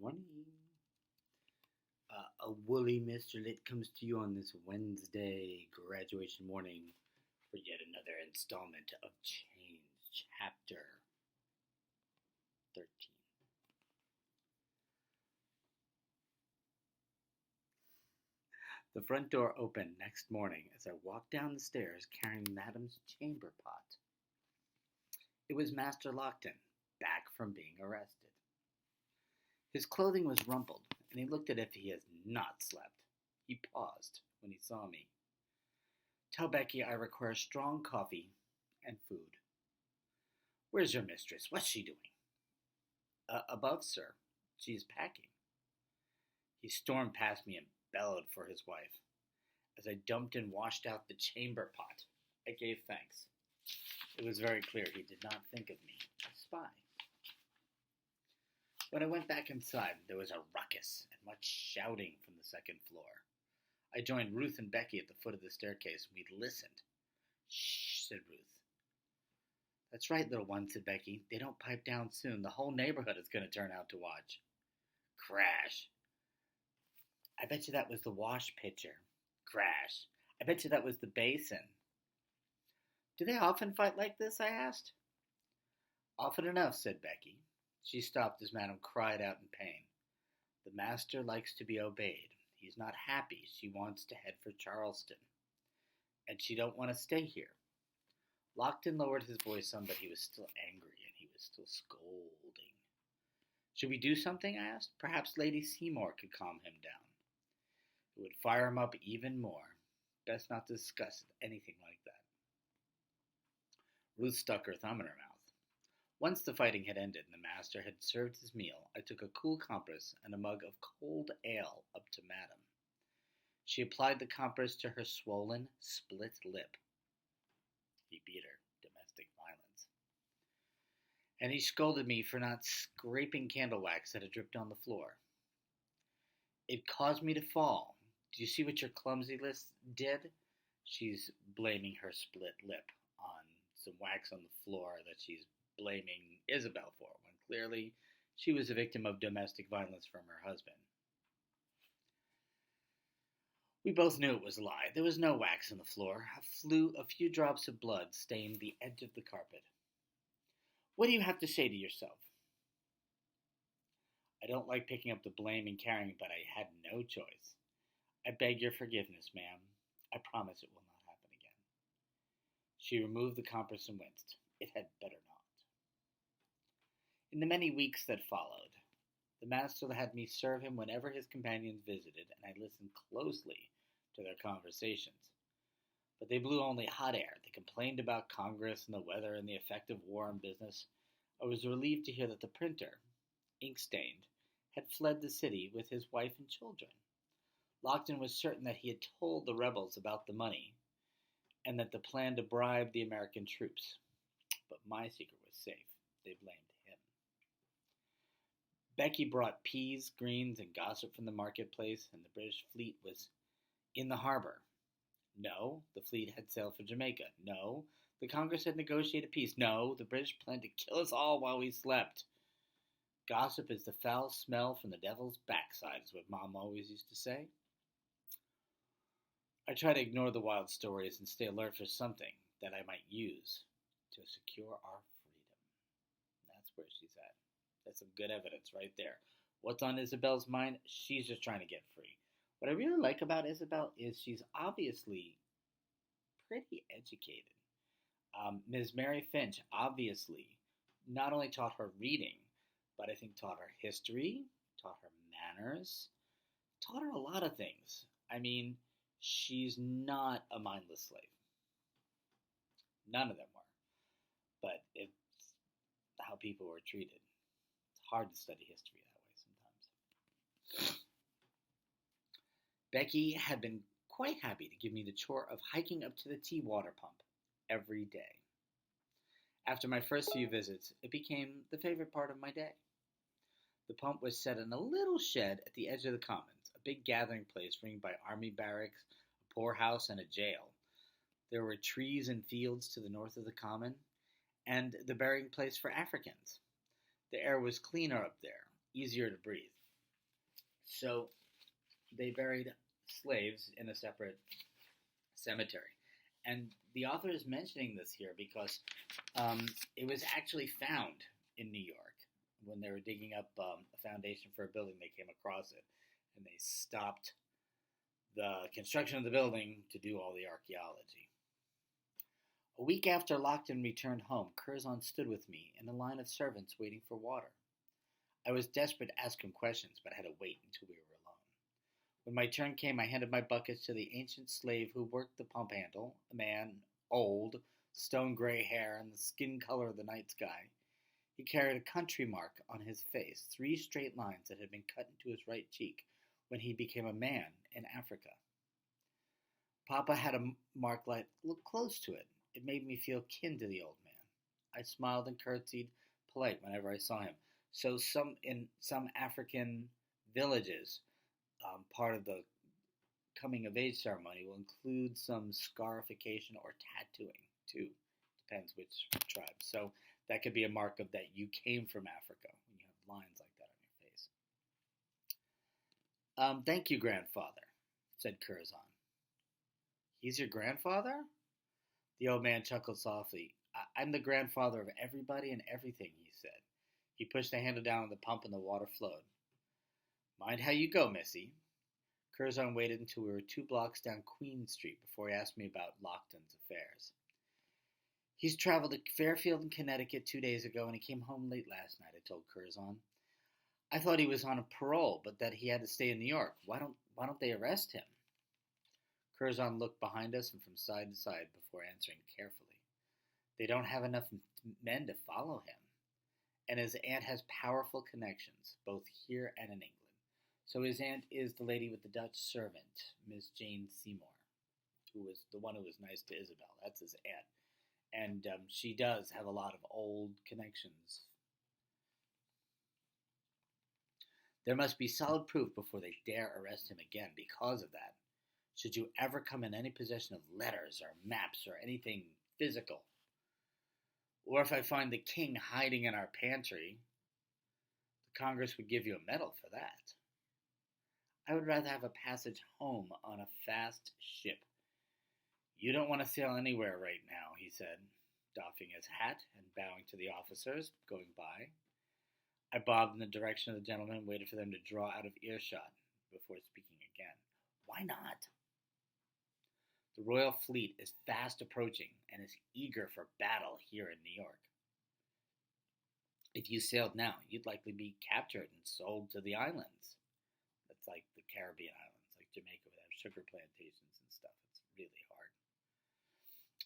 Morning. A woolly Mr. Litt comes to you on this Wednesday graduation morning for yet another installment of Change, Chapter 13. The front door opened next morning as I walked down the stairs carrying Madam's chamber pot. It was Master Lockton, back from being arrested. His clothing was rumpled, and he looked as if he has not slept. He paused when he saw me. Tell Becky I require strong coffee and food. Where's your mistress? What's she doing? Above, sir. She's packing. He stormed past me and bellowed for his wife. As I dumped and washed out the chamber pot, I gave thanks. It was very clear he did not think of me as a spy. When I went back inside, there was a ruckus and much shouting from the second floor. I joined Ruth and Becky at the foot of the staircase, and we listened. Shh, said Ruth. That's right, little one, said Becky. They don't pipe down soon. The whole neighborhood is going to turn out to watch. Crash. I bet you that was the wash pitcher. Crash. I bet you that was the basin. Do they often fight like this? I asked. Often enough, said Becky. She stopped as Madame cried out in pain. The master likes to be obeyed. He's not happy. She wants to head for Charleston. And she don't want to stay here. Lockton lowered his voice some, but he was still angry, and he was still scolding. Should we do something? I asked. Perhaps Lady Seymour could calm him down. It would fire him up even more. Best not to discuss anything like that. Ruth stuck her thumb in her mouth. Once the fighting had ended and the master had served his meal, I took a cool compress and a mug of cold ale up to Madame. She applied the compress to her swollen, split lip. He beat her. Domestic violence. And he scolded me for not scraping candle wax that had dripped on the floor. It caused me to fall. Do you see what your clumsiness did? She's blaming her split lip on some wax on the floor that she's blaming Isabel for, when clearly she was a victim of domestic violence from her husband. We both knew it was a lie. There was no wax on the floor. A few drops of blood stained the edge of the carpet. What do you have to say to yourself? I don't like picking up the blame and carrying, but I had no choice. I beg your forgiveness, ma'am. I promise it will not happen again. She removed the compress and winced. It had better not. In the many weeks that followed, the master had me serve him whenever his companions visited, and I listened closely to their conversations. But they blew only hot air. They complained about Congress and the weather and the effect of war on business. I was relieved to hear that the printer, ink-stained, had fled the city with his wife and children. Lockton was certain that he had told the rebels about the money and that the plan to bribe the American troops. But my secret was safe. They blamed him. Becky brought peas, greens, and gossip from the marketplace, and the British fleet was in the harbor. No, the fleet had sailed for Jamaica. No, the Congress had negotiated peace. No, the British planned to kill us all while we slept. Gossip is the foul smell from the devil's backside, is what Mom always used to say. I try to ignore the wild stories and stay alert for something that I might use to secure our freedom. That's where she's at. That's some good evidence right there. What's on Isabel's mind? She's just trying to get free. What I really like about Isabel is she's obviously pretty educated. Ms. Mary Finch obviously not only taught her reading, but I think taught her history, taught her manners, taught her a lot of things. I mean, she's not a mindless slave. None of them were. But it's how people were treated. It's hard to study history that way sometimes. Becky had been quite happy to give me the chore of hiking up to the tea water pump every day. After my first few visits, it became the favorite part of my day. The pump was set in a little shed at the edge of the commons, a big gathering place ringed by army barracks, a poorhouse, and a jail. There were trees and fields to the north of the common, and the burying place for Africans. The air was cleaner up there, easier to breathe. So they buried slaves in a separate cemetery. And the author is mentioning this here because it was actually found in New York when they were digging up a foundation for a building. They came across it, and they stopped the construction of the building to do all the archaeology. A week after Lockton returned home, Curzon stood with me in a line of servants waiting for water. I was desperate to ask him questions, but I had to wait until we were alone. When my turn came, I handed my buckets to the ancient slave who worked the pump handle, a man, old, stone-gray hair, and the skin color of the night sky. He carried a country mark on his face, 3 straight lines that had been cut into his right cheek when he became a man in Africa. Papa had a mark like looked close to it. It made me feel kin to the old man. I smiled and curtsied, polite whenever I saw him. So in some African villages, part of the coming of age ceremony will include some scarification or tattooing too. Depends which tribe. So that could be a mark of that you came from Africa when you have lines like that on your face. Thank you, grandfather, said Curzon. He's your grandfather? The old man chuckled softly. I'm the grandfather of everybody and everything, he said. He pushed the handle down on the pump and the water flowed. Mind how you go, missy. Curzon waited until we were 2 blocks down Queen Street before he asked me about Lockton's affairs. He's traveled to Fairfield in Connecticut 2 days ago, and he came home late last night, I told Curzon. I thought he was on a parole, but that he had to stay in New York. Why don't they arrest him? Curzon looked behind us and from side to side before answering carefully. They don't have enough men to follow him, and his aunt has powerful connections, both here and in England. So his aunt is the lady with the Dutch servant, Miss Jane Seymour, who was the one who was nice to Isabel. That's his aunt. And she does have a lot of old connections. There must be solid proof before they dare arrest him again because of that. Should you ever come in any possession of letters or maps or anything physical, or if I find the king hiding in our pantry, the Congress would give you a medal for that. I would rather have a passage home on a fast ship. You don't want to sail anywhere right now, he said, doffing his hat and bowing to the officers going by. I bobbed in the direction of the gentlemen and waited for them to draw out of earshot before speaking again. Why not? The Royal Fleet is fast approaching and is eager for battle here in New York. If you sailed now, you'd likely be captured and sold to the islands. That's like the Caribbean islands, like Jamaica would have sugar plantations and stuff. It's really hard.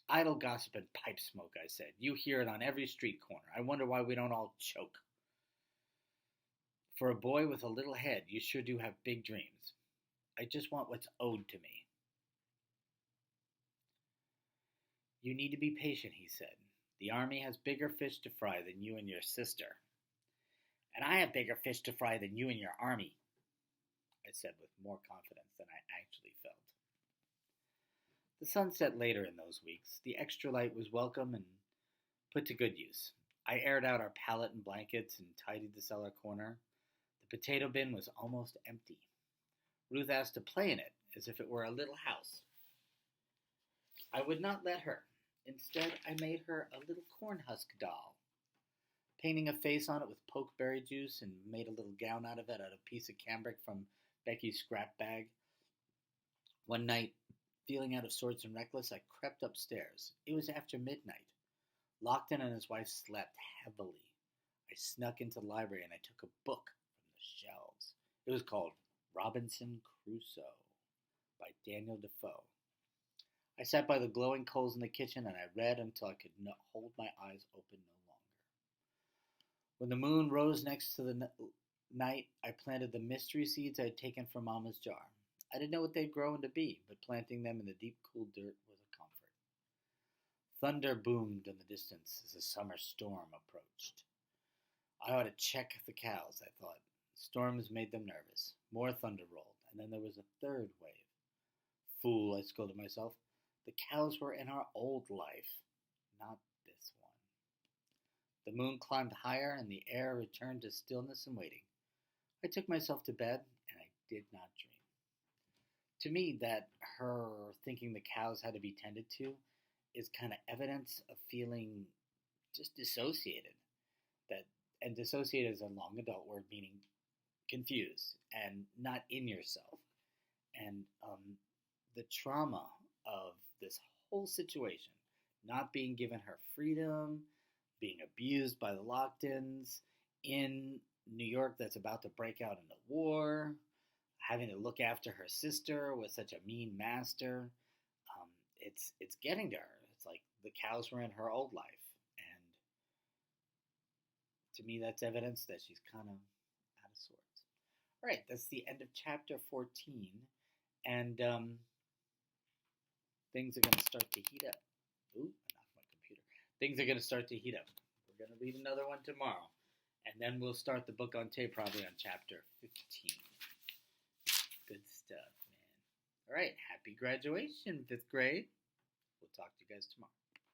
Idle gossip and pipe smoke, I said. You hear it on every street corner. I wonder why we don't all choke. For a boy with a little head, you sure do have big dreams. I just want what's owed to me. You need to be patient, he said. The army has bigger fish to fry than you and your sister. And I have bigger fish to fry than you and your army, I said with more confidence than I actually felt. The sun set later in those weeks. The extra light was welcome and put to good use. I aired out our pallet and blankets and tidied the cellar corner. The potato bin was almost empty. Ruth asked to play in it as if it were a little house. I would not let her. Instead, I made her a little corn husk doll, painting a face on it with pokeberry juice and made a little gown out of it out of a piece of cambric from Becky's scrap bag. One night, feeling out of sorts and reckless, I crept upstairs. It was after midnight. Lockton and his wife slept heavily. I snuck into the library and I took a book from the shelves. It was called Robinson Crusoe by Daniel Defoe. I sat by the glowing coals in the kitchen and I read until I could hold my eyes open no longer. When the moon rose next to the night, I planted the mystery seeds I had taken from Mama's jar. I didn't know what they'd grow into be, but planting them in the deep, cool dirt was a comfort. Thunder boomed in the distance as a summer storm approached. I ought to check the cows, I thought. Storms made them nervous. More thunder rolled, and then there was a third wave. Fool, I scolded myself. The cows were in our old life, not this one. The moon climbed higher, and the air returned to stillness and waiting. I took myself to bed, and I did not dream. To me, that her thinking the cows had to be tended to is kind of evidence of feeling just dissociated. That and dissociated is a long adult word meaning confused and not in yourself. And the trauma of this whole situation, not being given her freedom, being abused by the Locktons in New York that's about to break out into war, having to look after her sister with such a mean master. It's getting to her. It's like the cows were in her old life, and to me, that's evidence that she's kind of out of sorts. All right, that's the end of chapter 14, and things are going to start to heat up. Ooh, I knocked my computer. Things are going to start to heat up. We're going to read another one tomorrow, and then we'll start the book on tape probably on chapter 15. Good stuff, man. All right, happy graduation, 5th grade. We'll talk to you guys tomorrow.